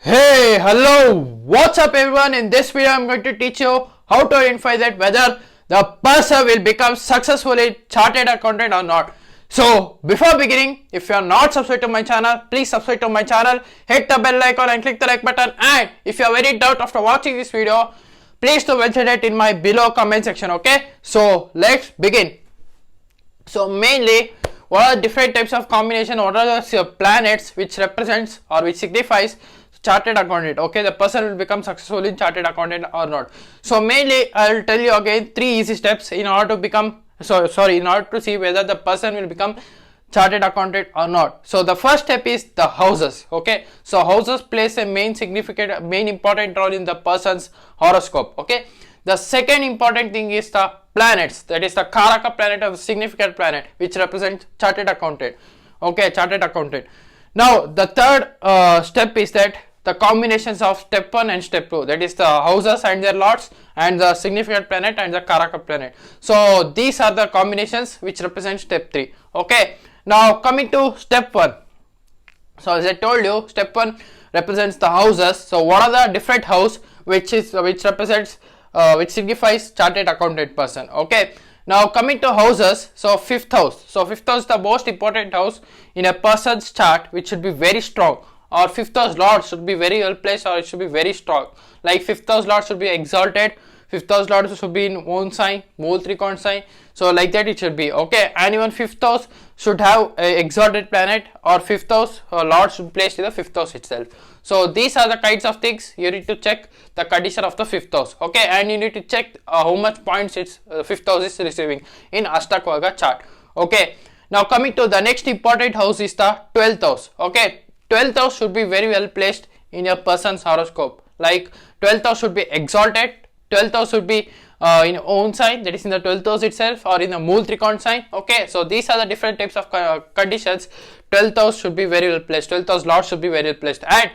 Hey, hello, what's up everyone? In this video, I'm going to teach you how to identify that whether the person will become successfully chartered accountant or not. So, before beginning, if you are not subscribed to my channel, please subscribe to my channel, hit the bell icon and click the like button. And if you have any doubt after watching this video, please do mention it in my below comment section, okay? So, let's begin. So, mainly, what are different types of combination? What are the planets which represents or which signifies chartered accountant? Okay, the person will become successful in chartered accountant or not. So mainly I will tell you again 3 easy steps in order to become in order to see whether the person will become chartered accountant or not. So the first step is the houses. Okay, so houses plays a main important role in the person's horoscope. Okay, the second important thing is the planets, that is the Karaka planet or the significant planet which represents chartered accountant. Okay, chartered accountant. Now the third step is that the combinations of step 1 and step 2, that is the houses and their lots and the significant planet and the Karaka planet. So these are the combinations which represent step 3. Okay, now coming to step 1. So as I told you, step 1 represents the houses. So what are the different house which represents which signifies chartered accountant person. Okay, now coming to houses, so fifth house. So fifth house is the most important house in a person's chart, which should be very strong, or fifth house lord should be very well placed, or it should be very strong. Like fifth house lord should be exalted, fifth house lord should be in own sign, mole tricon sign. So like that it should be. Okay, and even fifth house should have a exalted planet, or fifth house lord should be placed in the fifth house itself. So these are the kinds of things you need to check the condition of the fifth house. Okay, and you need to check how much points its fifth house is receiving in Ashtakvarga chart. Okay, now coming to the next important house is the 12th house. Okay, 12th house should be very well placed in your person's horoscope. Like 12th house should be exalted, 12th house should be in own sign, that is in the 12th house itself, or in the mole tricon sign. Okay, so these are the different types of conditions. 12th house should be very well placed, 12th house lord should be very well placed, and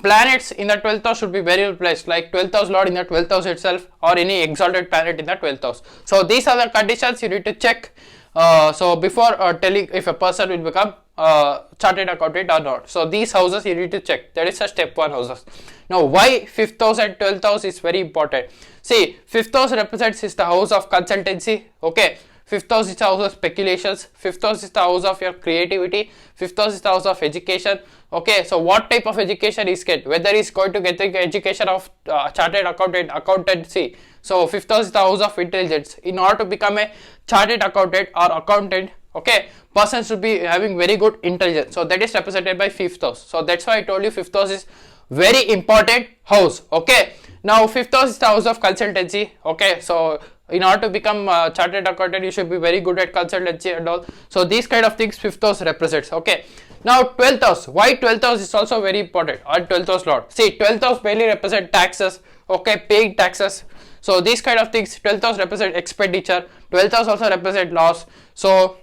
planets in the 12th house should be very well placed, like 12th house lord in the 12th house itself, or any exalted planet in the 12th house. So these are the conditions you need to check so before telling if a person will become chartered accountant or not. So these houses you need to check. That is a step 1 houses. Now why 5th house and 12th house is very important. See, 5th house represents is the house of consultancy. Okay, 5th house is the house of speculations, 5th house is the house of your creativity, 5th house is the house of education. Okay, so what type of education is get, whether he is going to get the education of chartered accountancy. So 5th house is the house of intelligence. In order to become a chartered accountant or accountant, okay, person should be having very good intelligence. So that is represented by 5th house. So that's why I told you 5th house is very important house. Okay, now 5th house is the house of consultancy. Okay, so in order to become chartered accountant, you should be very good at consultancy and all. So these kind of things 5th house represents. Okay, now 12th house. Why 12th house is also very important, or 12th house lord. See, 12th house mainly represent taxes. Okay, paying taxes. So these kind of things, 12th house represent expenditure, 12th house also represent loss. So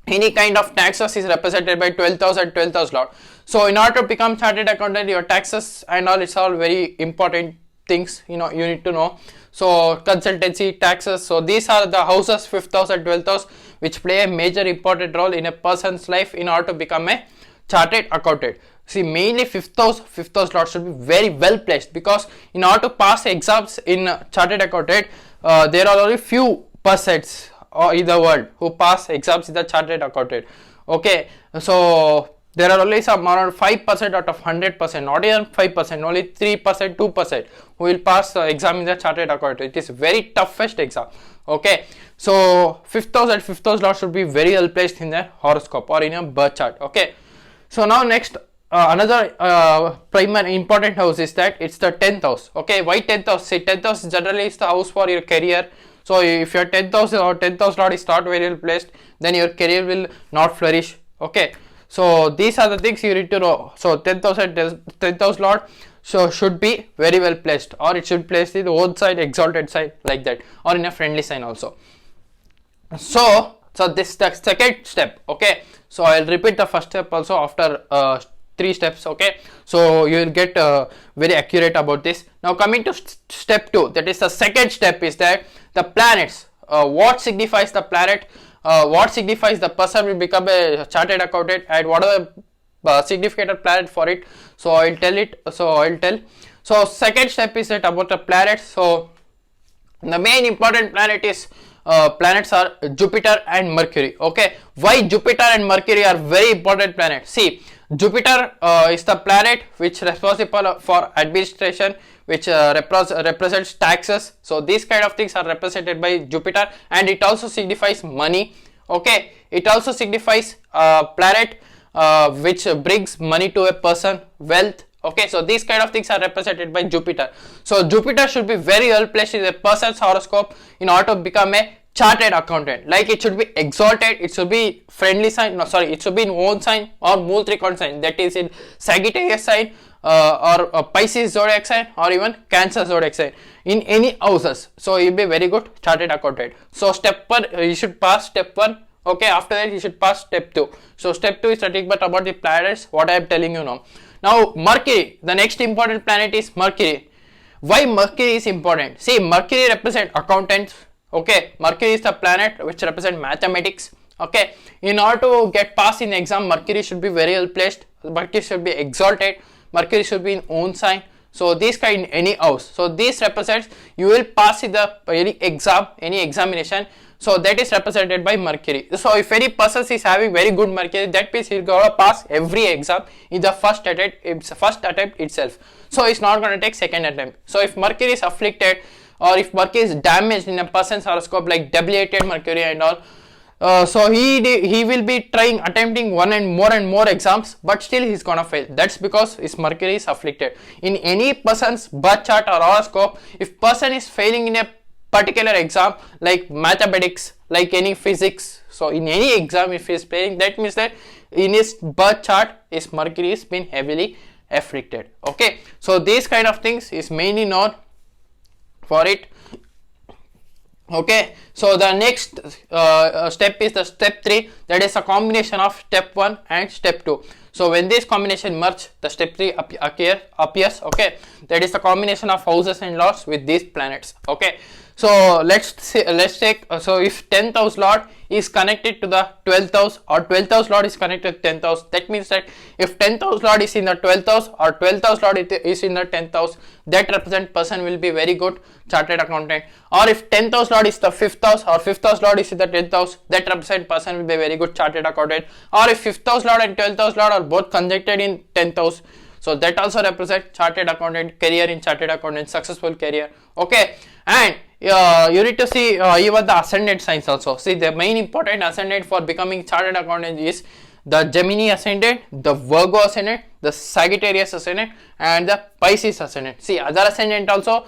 any kind of taxes is represented by 12th house and 12th house lord. So in order to become chartered accountant, your taxes and all, it's all very important things, you know, you need to know. So consultancy, taxes, so these are the houses 5th house and 12th house which play a major important role in a person's life in order to become a chartered accountant. See, mainly 5th house lord should be very well placed, because in order to pass exams in chartered accountant, there are only few persons in the world who pass exams in the chartered accountant. Okay, so there are only some around 5% out of 100%, not even 5%, only 3%, 2% who will pass the exam in the chartered accountant. It is very toughest exam. Okay, so 5th house and 5th house lord should be very well placed in their horoscope or in a birth chart. Okay, so now next another primary important house is that it's the 10th house. Okay, why 10th house? See, 10th house generally is the house for your career. So if your 10th house or 10th house lord is not very well placed, then your career will not flourish. Okay, so these are the things you need to know. So 10th house and 10th house lord so should be very well placed, or it should be placed in the own side, exalted side, like that, or in a friendly sign also. So this is the second step. Okay, so I'll repeat the first step also after 3 steps. Okay, so you will get very accurate about this. Now coming to step 2, that is the second step, is that the planets, what signifies the planet, what signifies the person will become a chartered accountant, and what are the significant planet for it. So I'll tell it. So second step is that about the planets. So the main important planet is planets are Jupiter and Mercury. Okay, why Jupiter and Mercury are very important planets? See, Jupiter is the planet which responsible for administration, which represents taxes. So these kind of things are represented by Jupiter, and it also signifies money. Okay, it also signifies planet which brings money to a person, wealth. Okay, so these kind of things are represented by Jupiter. So Jupiter should be very well placed in a person's horoscope in order to become a chartered accountant. Like it should be exalted, it should be friendly sign, no sorry, it should be in own sign or Mool Trikon sign, that is in Sagittarius sign or Pisces zodiac sign or even Cancer zodiac sign, in any houses. So you'll be very good chartered accountant. So step 1, you should pass step 1. Okay, after that you should pass step 2. So step 2 is nothing but about the planets, what I am telling you now. Now Mercury, the next important planet is Mercury. Why Mercury is important? See, Mercury represents accountants. Okay, Mercury is the planet which represents mathematics. Okay, in order to get passed in exam, Mercury should be very well placed. Mercury should be exalted. Mercury should be in own sign. So this kind in any house. So this represents you will pass in the any exam, any examination. So that is represented by Mercury. So if any person is having very good Mercury, that means he's gonna pass every exam in the first attempt itself. So it's not gonna take second attempt. So if Mercury is afflicted or if Mercury is damaged in a person's horoscope, like debilitated Mercury and all, so he will be attempting one and more exams, but still he's gonna fail. That's because his Mercury is afflicted. In any person's birth chart or horoscope, if person is failing in a particular exam like mathematics, like any physics, so in any exam if he is failing, that means that in his birth chart his Mercury is been heavily afflicted. Okay, so these kind of things is mainly known for it. Okay, so the next step is the step 3, that is a combination of step 1 and step 2. So when this combination merge, the step 3 appears. Okay, that is the combination of houses and lords with these planets. Okay, so let's take so if 10th house lord is connected to the 12th house or 12th house lord is connected to 10th house, that means that if 10th house lord is in the 12th house or 12th house lord is in the 10th house, that represent person will be very good chartered accountant. Or if 10th house lord is the 5th house or 5th house lord is in the 10th house, that represent person will be very good chartered accountant. Or if 5th house lord and 12th house lord are both conjuncted in 10th house, so that also represent chartered accountant, career in chartered accountant, successful career. Okay, and you need to see even the ascendant signs also. See, the main important ascendant for becoming chartered accountant is the Gemini ascendant, the Virgo ascendant, the Sagittarius ascendant, and the Pisces ascendant. See, other ascendant also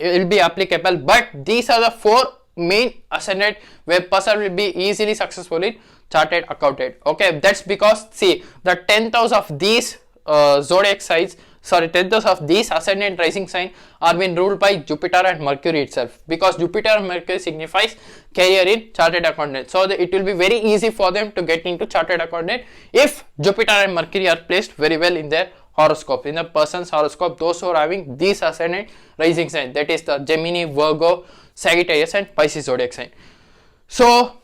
will be applicable, but these are the 4 main ascendant where person will be easily successful in chartered accountant. Okay, that's because see, the 10th house of these zodiac signs, 10th house of these ascendant rising sign are being ruled by Jupiter and Mercury itself, because Jupiter and Mercury signifies career in chartered accountant. So it will be very easy for them to get into chartered accountant if Jupiter and Mercury are placed very well in their horoscope, in a person's horoscope, those who are having these ascendant rising sign, that is the Gemini, Virgo, Sagittarius and Pisces zodiac sign. So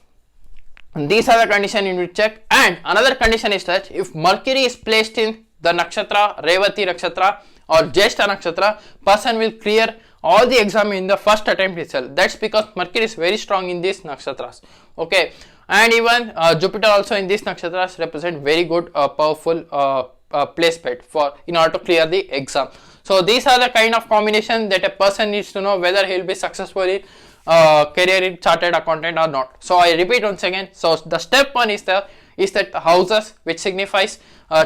these are the condition you need to check. And another condition is that if Mercury is placed in the nakshatra Revati nakshatra or Jyeshtha nakshatra, person will clear all the exam in the first attempt itself. That's because Mercury is very strong in these nakshatras. Okay, and even Jupiter also in these nakshatras represent very good powerful placement for in order to clear the exam. So these are the kind of combination that a person needs to know whether he will be successful in career in chartered accountant or not. So I repeat once again. So the step 1 is that houses, which signifies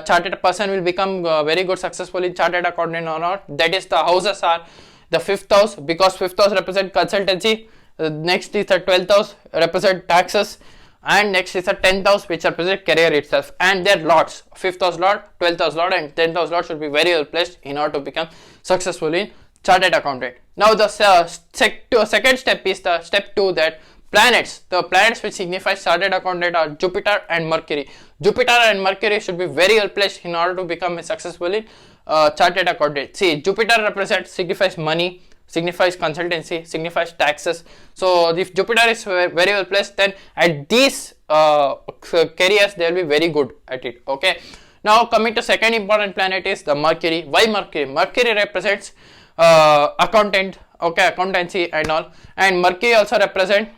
chartered person will become very good successful in chartered accountant or not. That is, the houses are the 5th house, because 5th house represent consultancy. Next is the 12th house, represent taxes, and next is the 10th house, which represent career itself, and their lords, 5th house lord, 12th house lord and 10th house lord should be very well placed in order to become successful in chartered accountant. Now the second step is the step 2, that the planets which signify chartered accountant are Jupiter and Mercury. Jupiter and Mercury should be very well placed in order to become a successful in chartered accountant. See, Jupiter signifies money, signifies consultancy, signifies taxes. So if Jupiter is very well placed, then at these careers they will be very good at it. Okay. Now coming to second important planet is the Mercury. Why Mercury? Mercury represents accountant, okay, accountancy and all, and Mercury also represent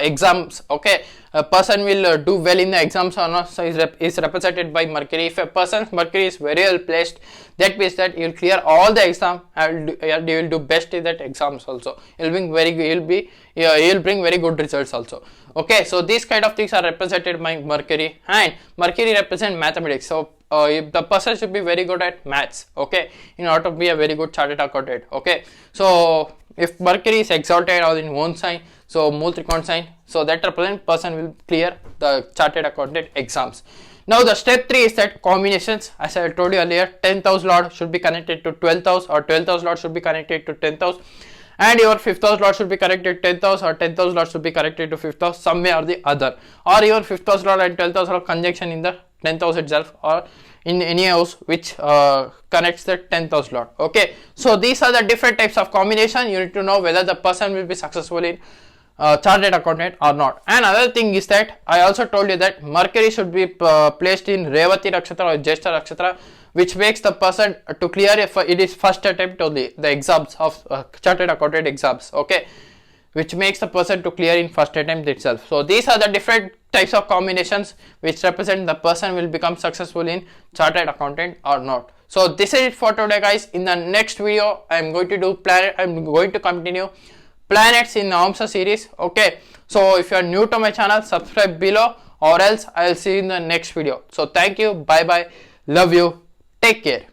exams. Okay, a person will do well in the exams or not, so is represented by Mercury. If a person's Mercury is very well placed, that means that he will clear all the exam and he will do best in that exams also. He will bring very good results also. Okay, so these kind of things are represented by Mercury, and Mercury represent mathematics. So if the person should be very good at maths, okay, in order to be a very good chartered accountant. Okay, so if Mercury is exalted or in one sign, so Mool Trikon sign, so that represent person will clear the chartered accountant exams. Now the step 3 is that combinations. As I told you earlier, 10th house lord should be connected to 12th house, or 12th house lord should be connected to 10th house, and your 5th house lord should be connected to 10th house, or 10th house lord should be connected to 5th house, some way or the other, or your 5th house lord and 12th house lord conjunction in the 10th house itself, or in any house which connects the 10th house lord. Okay, so these are the different types of combination. You need to know whether the person will be successful in chartered accountant or not. And another thing is that I also told you that Mercury should be placed in Revati Nakshatra or Jyeshta Nakshatra, which makes the person to clear if it is first attempt on the exams of chartered accountant exams. Okay, which makes the person to clear in first attempt itself. So these are the different types of combinations which represent the person will become successful in chartered accountant or not. So this is it for today, guys. In the next video, I am going to do I'm going to continue planets in Navamsa series. Okay, so if you are new to my channel, subscribe below, or else I'll see you in the next video. So thank you, bye bye, love you, take care.